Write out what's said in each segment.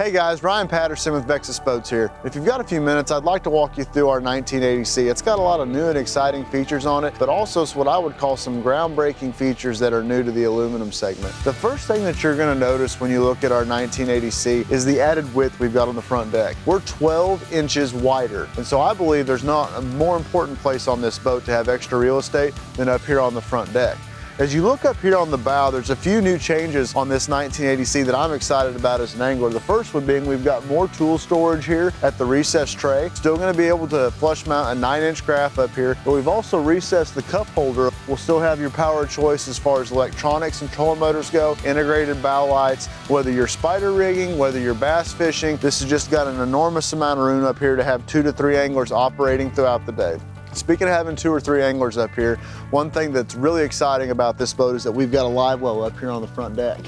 Hey guys, Ryan Patterson with Vexus Boats here. If you've got a few minutes, I'd like to walk you through our 1980c. It's got a lot of new and exciting features on it, but also what I would call some groundbreaking features that are new to the aluminum segment. The first thing that you're going to notice when you look at our 1980c is the added width we've got on the front deck. We're 12 inches wider, and so I believe there's not a more important place on this boat to have extra real estate than up here on the front deck. As you look up here on the bow, there's a few new changes on this 1980c that I'm excited about as an angler. The first one being we've got more tool storage here at the recessed tray. Still going to be able to flush mount a 9-inch graph up here, but we've also recessed the cup holder. We'll still have your power choice as far as electronics and trolling motors go, integrated bow lights, whether you're spider rigging, whether you're bass fishing. This has just got an enormous amount of room up here to have 2 to 3 anglers operating throughout the day. Speaking of having 2 or 3 anglers up here, one thing that's really exciting about this boat is that we've got a live well up here on the front deck.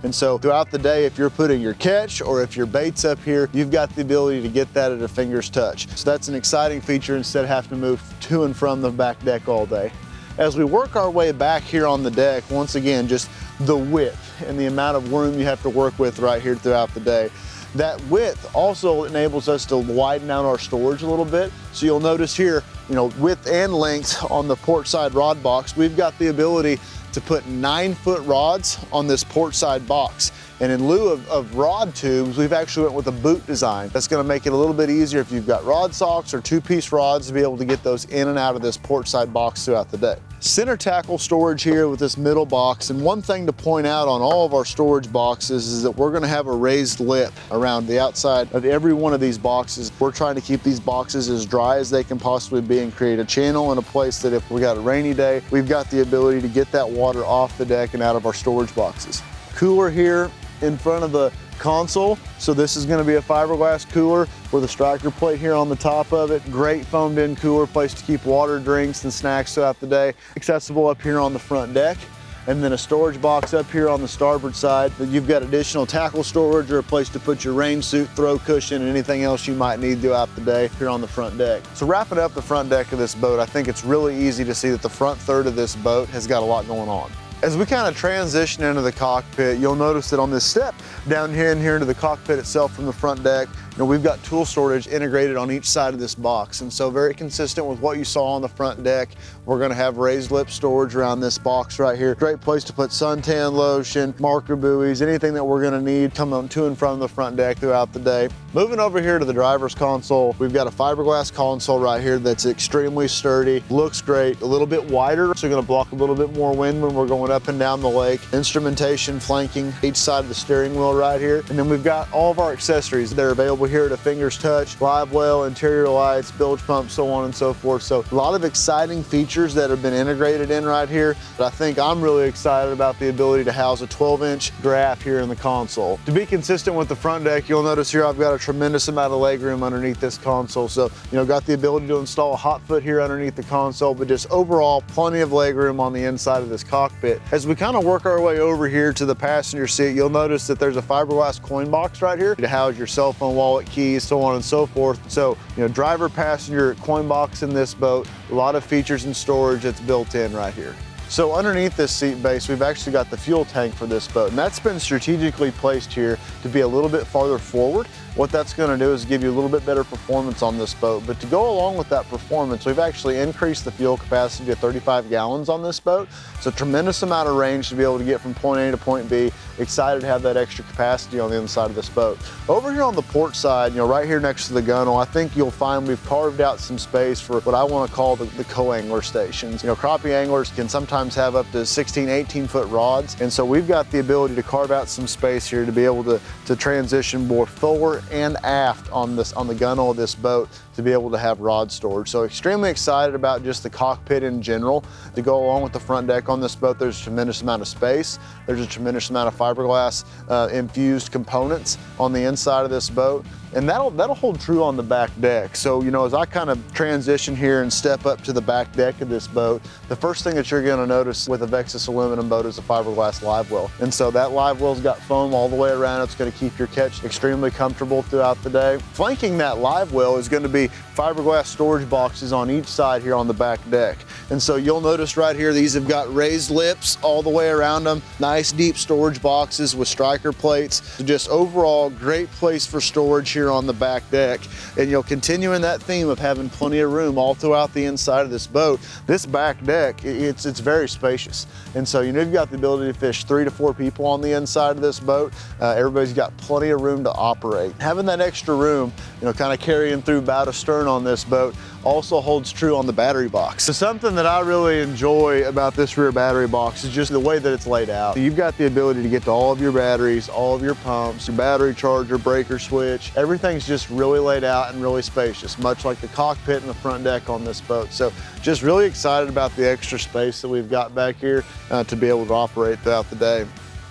And so throughout the day, if you're putting your catch or if your bait's up here, you've got the ability to get that at a finger's touch. So that's an exciting feature instead of having to move to and from the back deck all day. As we work our way back here on the deck, once again, just the width and the amount of room you have to work with right here throughout the day. That width also enables us to widen out our storage a little bit. So you'll notice here, width and length on the port side rod box, we've got the ability to put 9-foot rods on this port side box. And in lieu of rod tubes, we've actually went with a boot design. That's gonna make it a little bit easier if you've got rod socks or 2-piece rods to be able to get those in and out of this port side box throughout the day. Center tackle storage here with this middle box, and one thing to point out on all of our storage boxes is that we're gonna have a raised lip around the outside of every one of these boxes. We're trying to keep these boxes as dry as they can possibly be and create a channel and a place that if we got a rainy day, we've got the ability to get that water off the deck and out of our storage boxes. Cooler here in front of the console. So this is going to be a fiberglass cooler with a striker plate here on the top of it. Great foamed in cooler, place to keep water, drinks, and snacks throughout the day. Accessible up here on the front deck. And then a storage box up here on the starboard side that you've got additional tackle storage or a place to put your rain suit, throw cushion, and anything else you might need throughout the day here on the front deck. So wrapping up the front deck of this boat, I think it's really easy to see that the front third of this boat has got a lot going on. As we kind of transition into the cockpit, you'll notice that on this step down here into the cockpit itself from the front deck, we've got tool storage integrated on each side of this box. And so very consistent with what you saw on the front deck, we're gonna have raised lip storage around this box right here. Great place to put suntan lotion, marker buoys, anything that we're gonna need coming to and from the front deck throughout the day. Moving over here to the driver's console, we've got a fiberglass console right here that's extremely sturdy, looks great, a little bit wider, so you're gonna block a little bit more wind when we're going up and down the lake. Instrumentation flanking each side of the steering wheel right here. And then we've got all of our accessories that are available here at a finger's touch, live well, interior lights, bilge pump, so on and so forth. So a lot of exciting features that have been integrated in right here. But I think I'm really excited about the ability to house a 12-inch graph here in the console. To be consistent with the front deck, you'll notice here I've got a tremendous amount of legroom underneath this console. So, got the ability to install a hot foot here underneath the console, but just overall plenty of legroom on the inside of this cockpit. As we kind of work our way over here to the passenger seat, you'll notice that there's a fiberglass coin box right here to house your cell phone, wallet, keys, so on and so forth. So, driver, passenger, coin box in this boat, a lot of features and storage that's built in right here. So underneath this seat base, we've actually got the fuel tank for this boat, and that's been strategically placed here to be a little bit farther forward. What that's going to do is give you a little bit better performance on this boat. But to go along with that performance, we've actually increased the fuel capacity to 35 gallons on this boat. It's a tremendous amount of range to be able to get from point A to point B. Excited to have that extra capacity on the inside of this boat. Over here on the port side, right here next to the gunnel, I think you'll find we've carved out some space for what I want to call the co-angler stations. Crappie anglers can sometimes have up to 16, 18-foot rods. And so we've got the ability to carve out some space here to be able to transition more forward and aft on the gunnel of this boat to be able to have rod storage. So extremely excited about just the cockpit in general. To go along with the front deck on this boat, there's a tremendous amount of space. There's a tremendous amount of fiberglass infused components on the inside of this boat. And that'll hold true on the back deck. So, as I kind of transition here and step up to the back deck of this boat, the first thing that you're gonna notice with a Vexus aluminum boat is a fiberglass live well. And so that live well's got foam all the way around. It's gonna keep your catch extremely comfortable throughout the day. Flanking that live well is gonna be fiberglass storage boxes on each side here on the back deck. And so you'll notice right here, these have got raised lips all the way around them. Nice deep storage boxes with striker plates. So just overall great place for storage here on the back deck. And you'll continue in that theme of having plenty of room all throughout the inside of this boat. This back deck, it's very spacious. And so you've got the ability to fish 3 to 4 people on the inside of this boat. Everybody's got plenty of room to operate. Having that extra room, kind of carrying through bow to stern on this boat also holds true on the battery box. So something that I really enjoy about this rear battery box is just the way that it's laid out. You've got the ability to get to all of your batteries, all of your pumps, your battery charger, breaker switch. Everything's just really laid out and really spacious, much like the cockpit and the front deck on this boat. So just really excited about the extra space that we've got back here to be able to operate throughout the day.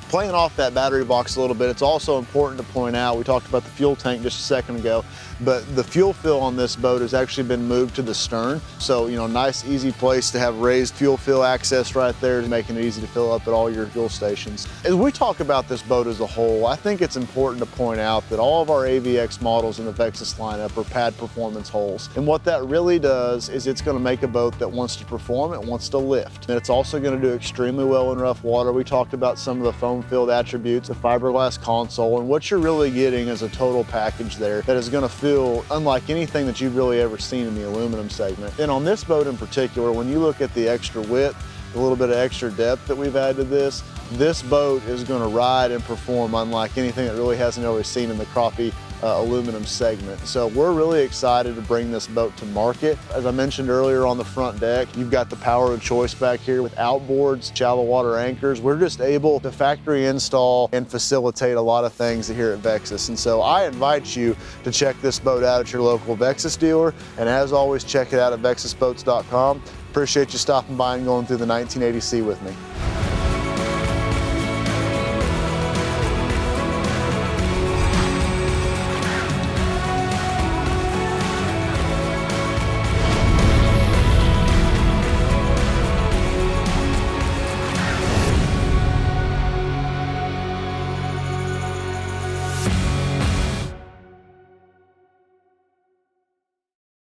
Playing off that battery box a little bit, it's also important to point out, we talked about the fuel tank just a second ago, but the fuel fill on this boat has actually been moved to the stern. So, nice, easy place to have raised fuel fill access right there, making it easy to fill up at all your fuel stations. As we talk about this boat as a whole, I think it's important to point out that all of our AVX models in the Vexus lineup are pad performance hulls. And what that really does is it's going to make a boat that wants to perform, it wants to lift. And it's also going to do extremely well in rough water. We talked about some of the foam filled attributes, the fiberglass console, and what you're really getting is a total package there that is going to feel unlike anything that you've really ever seen in the aluminum segment. And on this boat in particular, when you look at the extra width, a little bit of extra depth that we've added to this boat is going to ride and perform unlike anything that really hasn't always seen in the Crappie aluminum segment. So we're really excited to bring this boat to market. As I mentioned earlier, on the front deck, you've got the power of choice back here with outboards, shallow water anchors. We're just able to factory install and facilitate a lot of things here at Vexus. And so I invite you to check this boat out at your local Vexus dealer. And as always, check it out at vexusboats.com. Appreciate you stopping by and going through the 1980C with me.